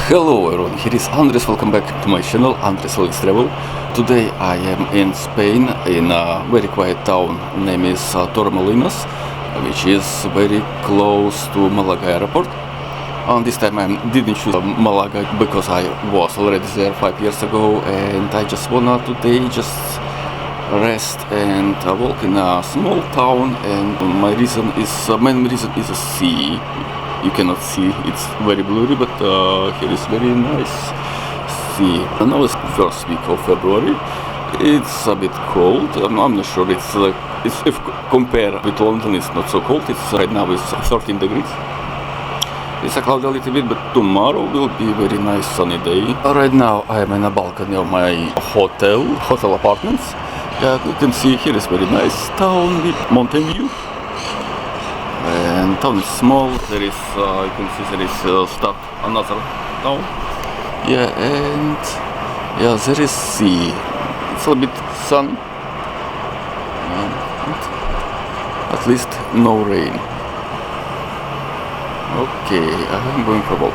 Hello everyone, here is Andris, welcome back to my channel, Andris Lelis Travel. Today I am in Spain, in a very quiet town, name is Torremolinos, which is very close to Malaga airport. And this time I didn't choose Malaga because I was already there 5 years ago, and I just wanna today just rest and walk in a small town. And my main reason is a sea. You cannot see, it's very blurry, but here is very nice sea. And now it's first week of February. It's a bit cold. I'm not sure. It's if compared with London, it's not so cold. It's right now it's 13 degrees. It's a cloud a little bit, but tomorrow will be very nice sunny day. Right now I am in a balcony of my hotel apartments. Yeah, you can see here is very nice town with mountain view. And town is small. There is you can see there is start another town. Yeah, and yeah, there is sea. It's a bit sun. At least no rain. Okay, I'm going for a walk.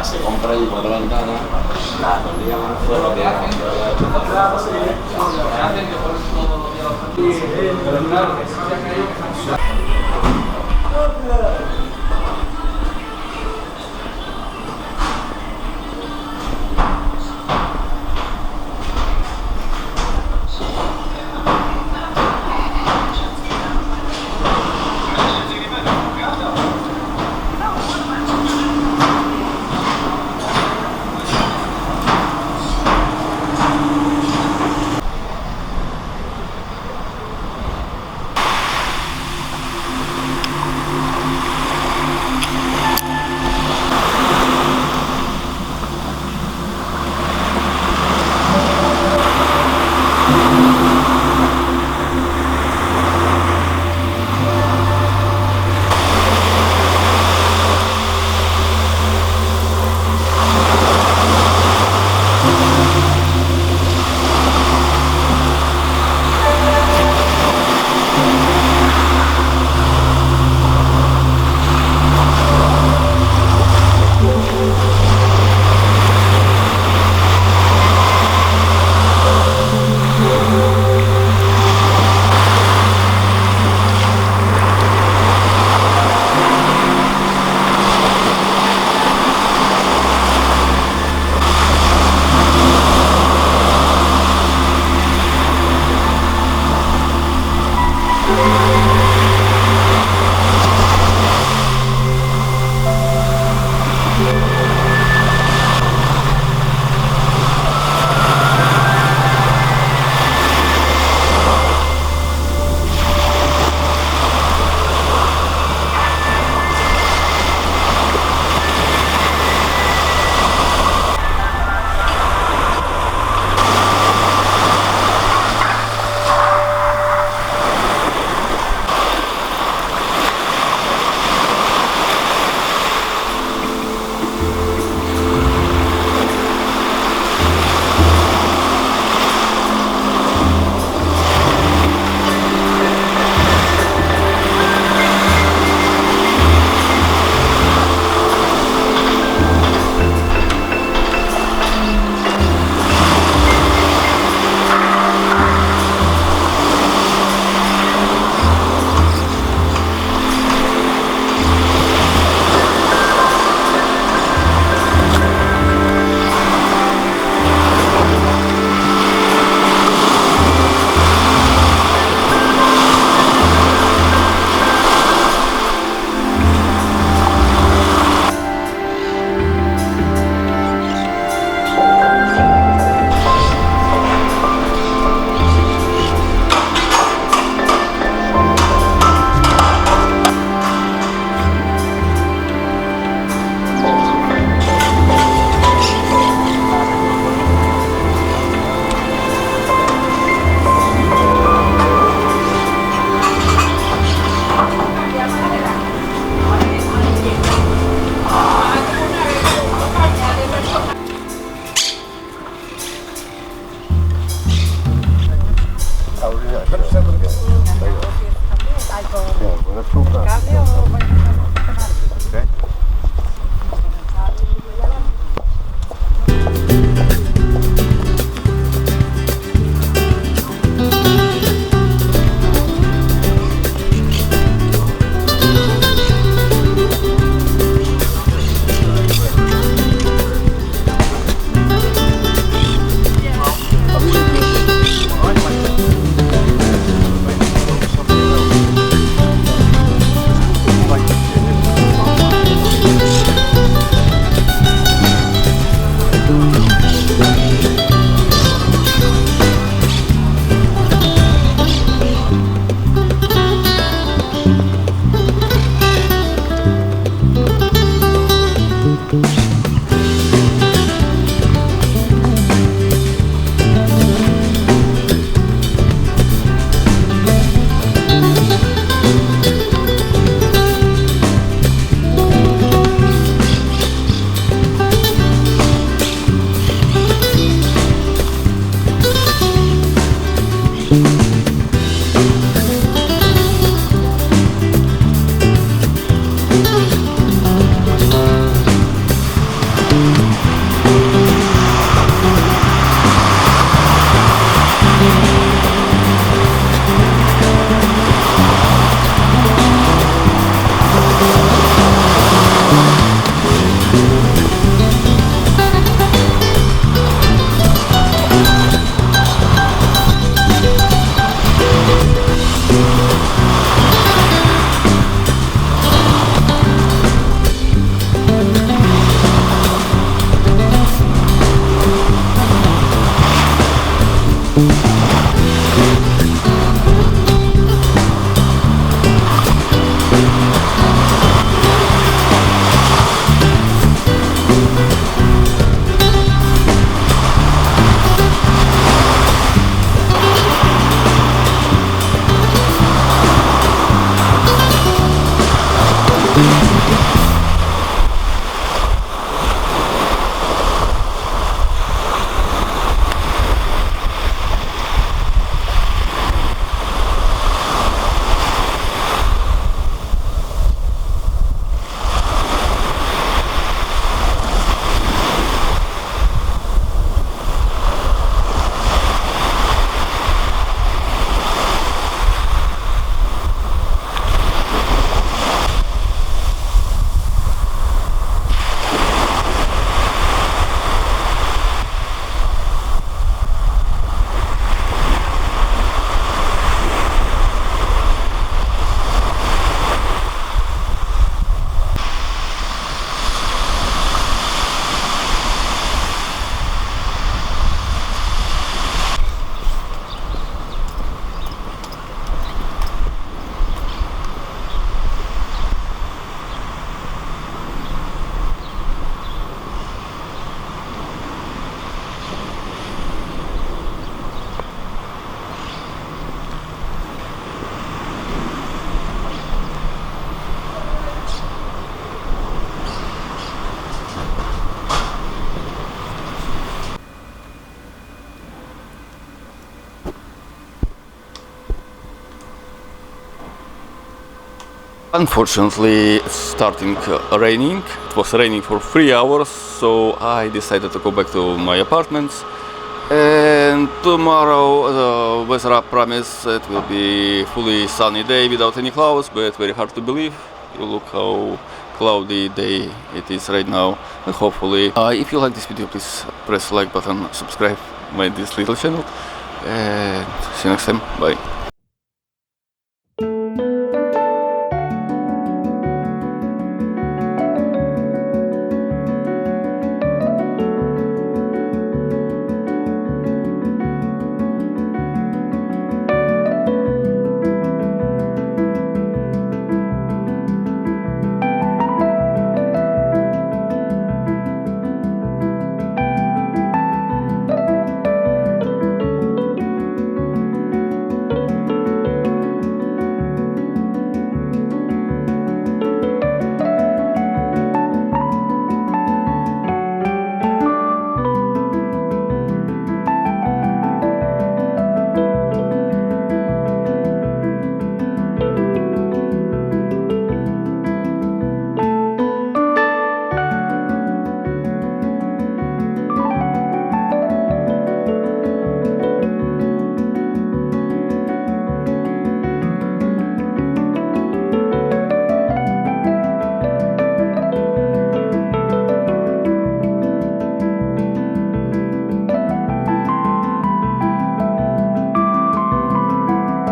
Se compra y cuatro ventanas, la tortilla más fue lo que era. Unfortunately, it's starting raining. It was raining for 3 hours, so I decided to go back to my apartments. And tomorrow the weather promise it will be fully sunny day without any clouds, but very hard to believe. You look how cloudy day it is right now. And hopefully, if you like this video, please press like button, subscribe my this little channel, and see you next time. Bye.